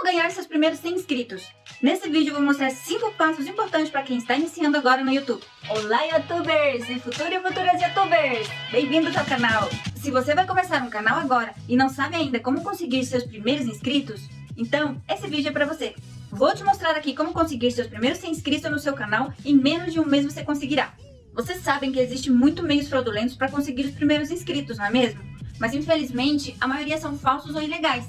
Como ganhar seus primeiros 100 inscritos? Nesse vídeo eu vou mostrar 5 passos importantes para quem está iniciando agora no YouTube. Olá, YouTubers e futuras YouTubers! Bem-vindos ao canal! Se você vai começar um canal agora e não sabe ainda como conseguir seus primeiros inscritos, então esse vídeo é para você. Vou te mostrar aqui como conseguir seus primeiros 100 inscritos no seu canal e em menos de um mês você conseguirá. Vocês sabem que existem muitos meios fraudulentos para conseguir os primeiros inscritos, não é mesmo? Mas infelizmente a maioria são falsos ou ilegais.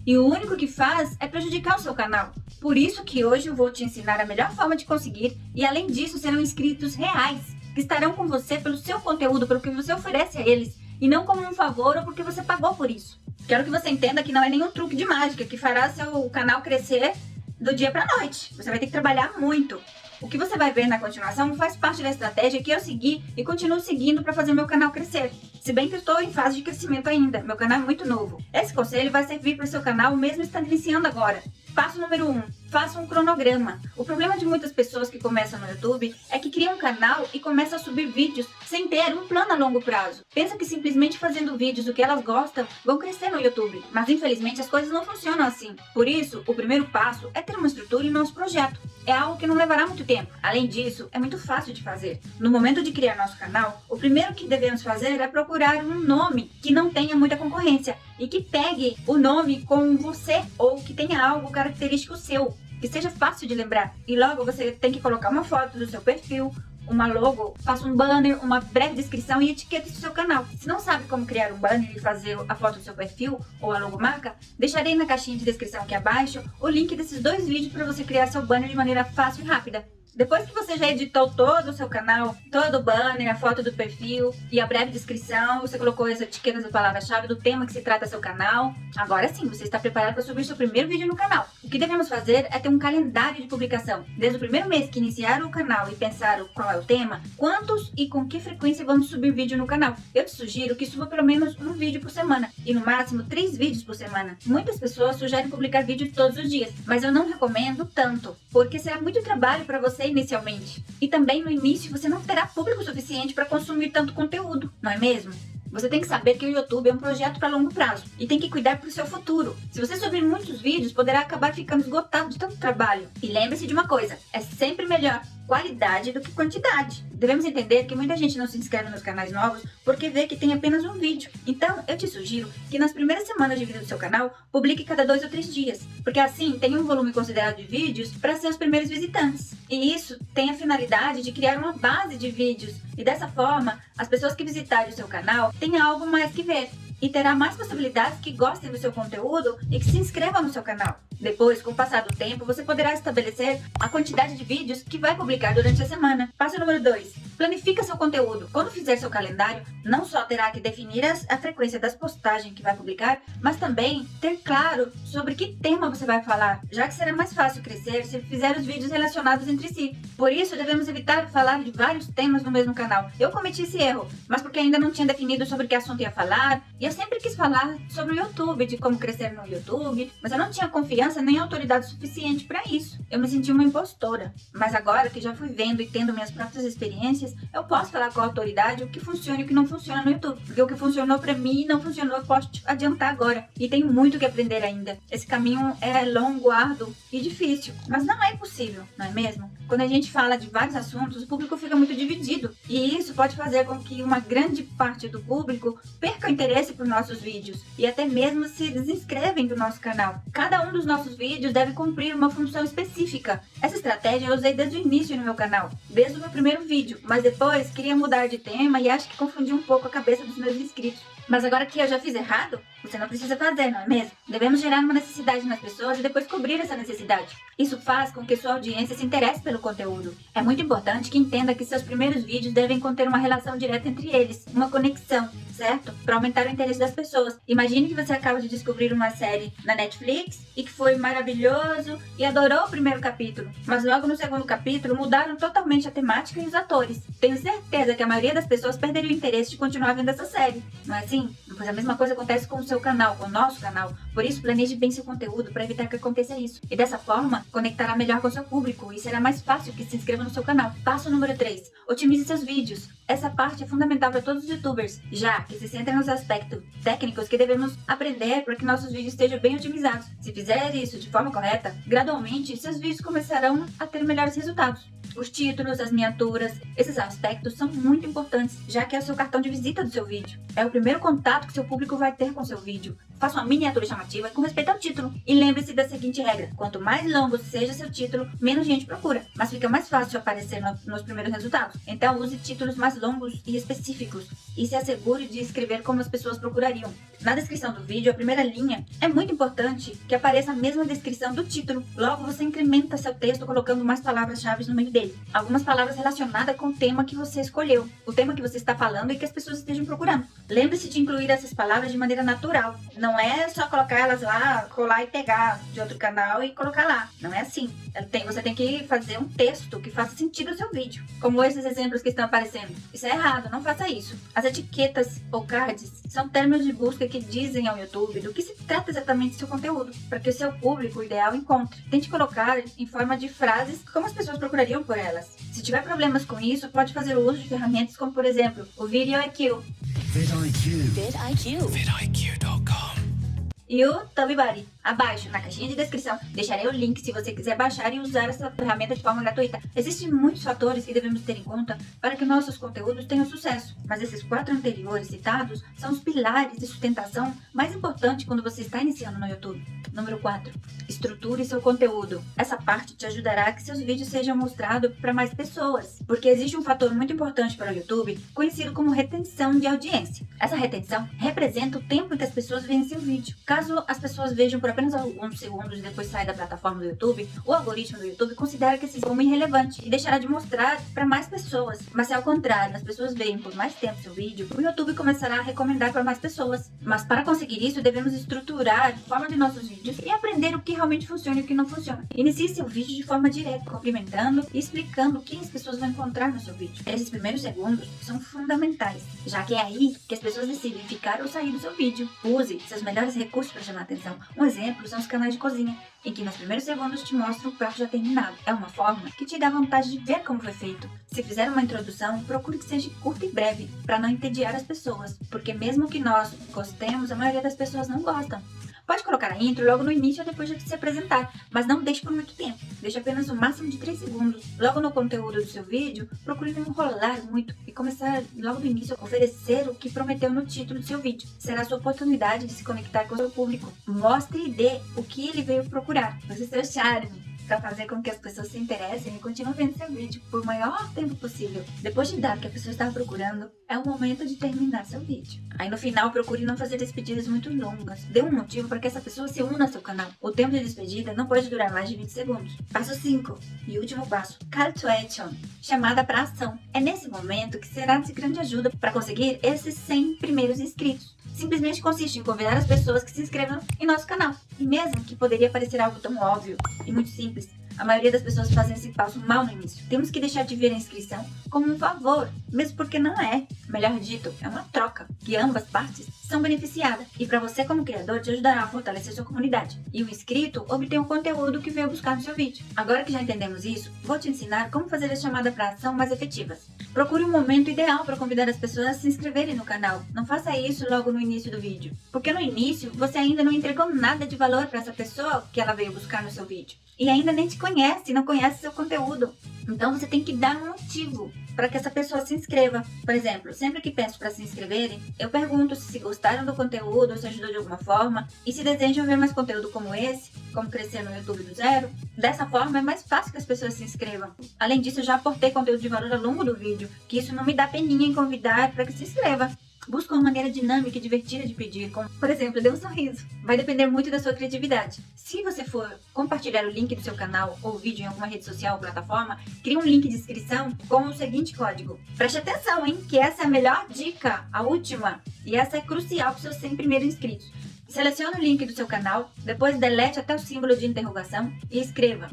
E o único que faz é prejudicar o seu canal. Por isso que hoje eu vou te ensinar a melhor forma de conseguir e além disso serão inscritos reais, que estarão com você pelo seu conteúdo, pelo que você oferece a eles, e não como um favor ou porque você pagou por isso. Quero que você entenda que não é nenhum truque de mágica que fará seu canal crescer do dia para a noite. Você vai ter que trabalhar muito. O que você vai ver na continuação faz parte da estratégia que eu segui e continuo seguindo para fazer meu canal crescer. Se bem que eu estou em fase de crescimento ainda, meu canal é muito novo. Esse conselho vai servir para o seu canal mesmo estando iniciando agora. Passo número 1. Faça um cronograma. O problema de muitas pessoas que começam no YouTube é que criam um canal e começam a subir vídeos sem ter um plano a longo prazo. Pensam que simplesmente fazendo vídeos do que elas gostam vão crescer no YouTube, mas infelizmente as coisas não funcionam assim. Por isso, o primeiro passo é ter uma estrutura em nosso projeto. É algo que não levará muito tempo. Além disso, é muito fácil de fazer. No momento de criar nosso canal, o primeiro que devemos fazer é procurar um nome que não tenha muita concorrência e que pegue o nome com você ou que tenha algo característico seu, que seja fácil de lembrar. E logo você tem que colocar uma foto do seu perfil, uma logo, faça um banner, uma breve descrição e etiqueta do seu canal. Se não sabe como criar um banner e fazer a foto do seu perfil ou a logomarca, deixarei na caixinha de descrição aqui abaixo o link desses 2 vídeos para você criar seu banner de maneira fácil e rápida. Depois que você já editou todo o seu canal, todo o banner, a foto do perfil e a breve descrição, você colocou as etiquetas da palavra-chave do tema que se trata seu canal, agora sim, você está preparado para subir seu primeiro vídeo no canal. O que devemos fazer é ter um calendário de publicação. Desde o primeiro mês que iniciar o canal e pensar qual é o tema, quantos e com que frequência vamos subir vídeo no canal. Eu te sugiro que suba pelo menos um vídeo por semana e no máximo 3 vídeos por semana. Muitas pessoas sugerem publicar vídeo todos os dias, mas eu não recomendo tanto, porque será muito trabalho para você inicialmente. E também no início você não terá público suficiente para consumir tanto conteúdo, não é mesmo? Você tem que saber que o YouTube é um projeto para longo prazo e tem que cuidar para o seu futuro. Se você subir muitos vídeos, poderá acabar ficando esgotado de tanto trabalho. E lembre-se de uma coisa, é sempre melhor qualidade do que quantidade. Devemos entender que muita gente não se inscreve nos canais novos porque vê que tem apenas um vídeo. Então, eu te sugiro que nas primeiras semanas de vida do seu canal, publique cada 2 ou 3 dias, porque assim tem um volume considerado de vídeos para seus primeiros visitantes. E isso tem a finalidade de criar uma base de vídeos, e dessa forma, as pessoas que visitarem o seu canal têm algo mais que ver. E terá mais possibilidades que gostem do seu conteúdo e que se inscrevam no seu canal. Depois, com o passar do tempo, você poderá estabelecer a quantidade de vídeos que vai publicar durante a semana. Passo número 2. Planifica seu conteúdo. Quando fizer seu calendário, não só terá que definir a frequência das postagens que vai publicar, mas também ter claro sobre que tema você vai falar, já que será mais fácil crescer se fizer os vídeos relacionados entre si. Por isso, devemos evitar falar de vários temas no mesmo canal. Eu cometi esse erro, mas porque ainda não tinha definido sobre que assunto ia falar, e eu sempre quis falar sobre o YouTube, de como crescer no YouTube, mas eu não tinha confiança nem autoridade suficiente para isso. Eu me senti uma impostora. Mas agora que já fui vendo e tendo minhas próprias experiências, eu posso falar com autoridade o que funciona e o que não funciona no YouTube. Porque o que funcionou para mim e não funcionou, eu posso te adiantar agora. E tenho muito que aprender ainda. Esse caminho é longo, árduo e difícil, mas não é impossível, não é mesmo? Quando a gente fala de vários assuntos, o público fica muito dividido. E isso pode fazer com que uma grande parte do público perca o interesse por nossos vídeos e até mesmo se desinscrevem do nosso canal. Cada um dos nossos vídeos deve cumprir uma função específica. Essa estratégia eu usei desde o início no meu canal, desde o meu primeiro vídeo, mas depois queria mudar de tema e acho que confundi um pouco a cabeça dos meus inscritos. Mas agora que eu já fiz errado, você não precisa fazer, não é mesmo? Devemos gerar uma necessidade nas pessoas e depois cobrir essa necessidade. Isso faz com que sua audiência se interesse pelo conteúdo. É muito importante que entenda que seus primeiros vídeos devem conter uma relação direta entre eles, uma conexão, certo? Para aumentar o interesse das pessoas. Imagine que você acaba de descobrir uma série na Netflix e que foi maravilhoso e adorou o primeiro capítulo, mas logo no segundo capítulo mudaram totalmente a temática e os atores. Tenho certeza que a maioria das pessoas perderia o interesse de continuar vendo essa série, não é assim? Pois a mesma coisa acontece com o seu seu canal com o nosso canal. Por isso, planeje bem seu conteúdo para evitar que aconteça isso. E dessa forma, conectará melhor com o seu público e será mais fácil que se inscreva no seu canal. Passo número 3. Otimize seus vídeos. Essa parte é fundamental para todos os youtubers, já que se centra nos aspectos técnicos que devemos aprender para que nossos vídeos estejam bem otimizados. Se fizer isso de forma correta, gradualmente seus vídeos começarão a ter melhores resultados. Os títulos, as miniaturas, esses aspectos são muito importantes, já que é o seu cartão de visita do seu vídeo. É o primeiro contato que seu público vai ter com seu vídeo. Faça uma miniatura chamativa com respeito ao título. E lembre-se da seguinte regra: quanto mais longo seja seu título, menos gente procura, mas fica mais fácil aparecer nos primeiros resultados. Então use títulos mais longos e específicos e se assegure de escrever como as pessoas procurariam. Na descrição do vídeo, a primeira linha é muito importante que apareça a mesma descrição do título. Logo, você incrementa seu texto colocando mais palavras-chave no meio dele. Algumas palavras relacionadas com o tema que você escolheu, o tema que você está falando e que as pessoas estejam procurando. Lembre-se de incluir essas palavras de maneira natural. Não é só colocar elas lá, colar e pegar de outro canal e colocar lá. Não é assim. Você tem que fazer um texto que faça sentido ao seu vídeo. Como esses exemplos que estão aparecendo. Isso é errado, não faça isso. As etiquetas ou cards são termos de busca que dizem ao YouTube do que se trata exatamente do seu conteúdo, para que o seu público ideal encontre. Tente colocar em forma de frases como as pessoas procurariam por elas. Se tiver problemas com isso, pode fazer o uso de ferramentas como, por exemplo, o VidIQ. vidIQ.com. E o TubeBuddy. Abaixo, na caixinha de descrição, deixarei o link se você quiser baixar e usar essa ferramenta de forma gratuita. Existem muitos fatores que devemos ter em conta para que nossos conteúdos tenham sucesso, mas esses 4 anteriores citados são os pilares de sustentação mais importantes quando você está iniciando no YouTube. Número 4. Estruture seu conteúdo. Essa parte te ajudará a que seus vídeos sejam mostrados para mais pessoas, porque existe um fator muito importante para o YouTube, conhecido como retenção de audiência. Essa retenção representa o tempo em que as pessoas veem seu vídeo. Caso as pessoas vejam por apenas alguns segundos e depois saem da plataforma do YouTube, o algoritmo do YouTube considera que esse como irrelevante e deixará de mostrar para mais pessoas. Mas se ao contrário, as pessoas veem por mais tempo seu vídeo, o YouTube começará a recomendar para mais pessoas. Mas para conseguir isso, devemos estruturar a forma de nossos vídeos e aprender o que realmente funciona e o que não funciona. Inicie seu vídeo de forma direta, cumprimentando e explicando o que as pessoas vão encontrar no seu vídeo. Esses primeiros segundos são fundamentais, já que é aí que as pessoas decidem ficar ou sair do seu vídeo. Use seus melhores recursos para chamar a atenção. Um exemplo são os canais de cozinha, em que nos primeiros segundos te mostram o prato já terminado. É uma forma que te dá vontade de ver como foi feito. Se fizer uma introdução, procure que seja curta e breve, para não entediar as pessoas, porque mesmo que nós gostemos, a maioria das pessoas não gostam. Pode colocar a intro logo no início ou depois de se apresentar, mas não deixe por muito tempo. Deixe apenas o máximo de 3 segundos. Logo no conteúdo do seu vídeo, procure não enrolar muito e começar logo no início a oferecer o que prometeu no título do seu vídeo. Será a sua oportunidade de se conectar com o seu público. Mostre e dê o que ele veio procurar. Use seu charme para fazer com que as pessoas se interessem e continuem vendo seu vídeo por o maior tempo possível. Depois de dar o que a pessoa estava procurando, é o momento de terminar seu vídeo. Aí no final, procure não fazer despedidas muito longas. Dê um motivo para que essa pessoa se una ao seu canal. O tempo de despedida não pode durar mais de 20 segundos. Passo 5 e último passo, Call to Action, chamada para ação. É nesse momento que será de grande ajuda para conseguir esses 100 primeiros inscritos. Simplesmente consiste em convidar as pessoas que se inscrevam em nosso canal. E mesmo que poderia parecer algo tão óbvio e muito simples, a maioria das pessoas fazem esse passo mal no início. Temos que deixar de ver a inscrição como um favor, mesmo porque não é. Melhor dito, é uma troca, que ambas partes são beneficiadas. E para você como criador, te ajudará a fortalecer sua comunidade. E o inscrito obtém o conteúdo que veio buscar no seu vídeo. Agora que já entendemos isso, vou te ensinar como fazer as chamadas para ação mais efetivas. Procure um momento ideal para convidar as pessoas a se inscreverem no canal. Não faça isso logo no início do vídeo, porque no início você ainda não entregou nada de valor para essa pessoa que ela veio buscar no seu vídeo. E ainda nem te conhece, não conhece seu conteúdo. Então você tem que dar um motivo para que essa pessoa se inscreva. Por exemplo, sempre que peço para se inscreverem, eu pergunto se gostaram do conteúdo, se ajudou de alguma forma e se desejam ver mais conteúdo como esse, como crescer no YouTube do zero. Dessa forma é mais fácil que as pessoas se inscrevam. Além disso, eu já aportei conteúdo de valor ao longo do vídeo, que isso não me dá peninha em convidar para que se inscreva. Busca uma maneira dinâmica e divertida de pedir, como, por exemplo, dê um sorriso. Vai depender muito da sua criatividade. Se você for compartilhar o link do seu canal ou vídeo em alguma rede social ou plataforma, crie um link de inscrição com o seguinte código. Preste atenção, hein? Que essa é a melhor dica, a última. E essa é crucial para os seus 100 primeiros inscritos. Selecione o link do seu canal, depois delete até o símbolo de interrogação e escreva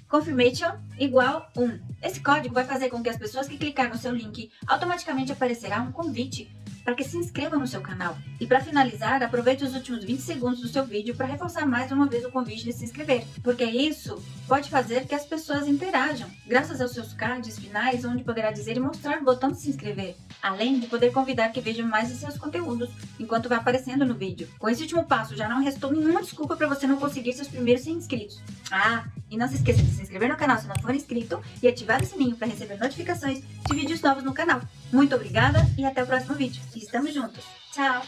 _confirmation igual 1. Esse código vai fazer com que as pessoas que clicarem no seu link automaticamente aparecerá um convite para que se inscrevam no seu canal. E para finalizar, aproveite os últimos 20 segundos do seu vídeo para reforçar mais uma vez o convite de se inscrever, porque isso pode fazer que as pessoas interajam, graças aos seus cards finais, onde poderá dizer e mostrar o botão de se inscrever, além de poder convidar que vejam mais de seus conteúdos enquanto vai aparecendo no vídeo. Com esse último passo, já não restou nenhuma desculpa para você não conseguir seus primeiros 100 inscritos. E não se esqueça de se inscrever no canal se não for inscrito e ativar o sininho para receber notificações de vídeos novos no canal. Muito obrigada e até o próximo vídeo. Estamos juntos. Tchau!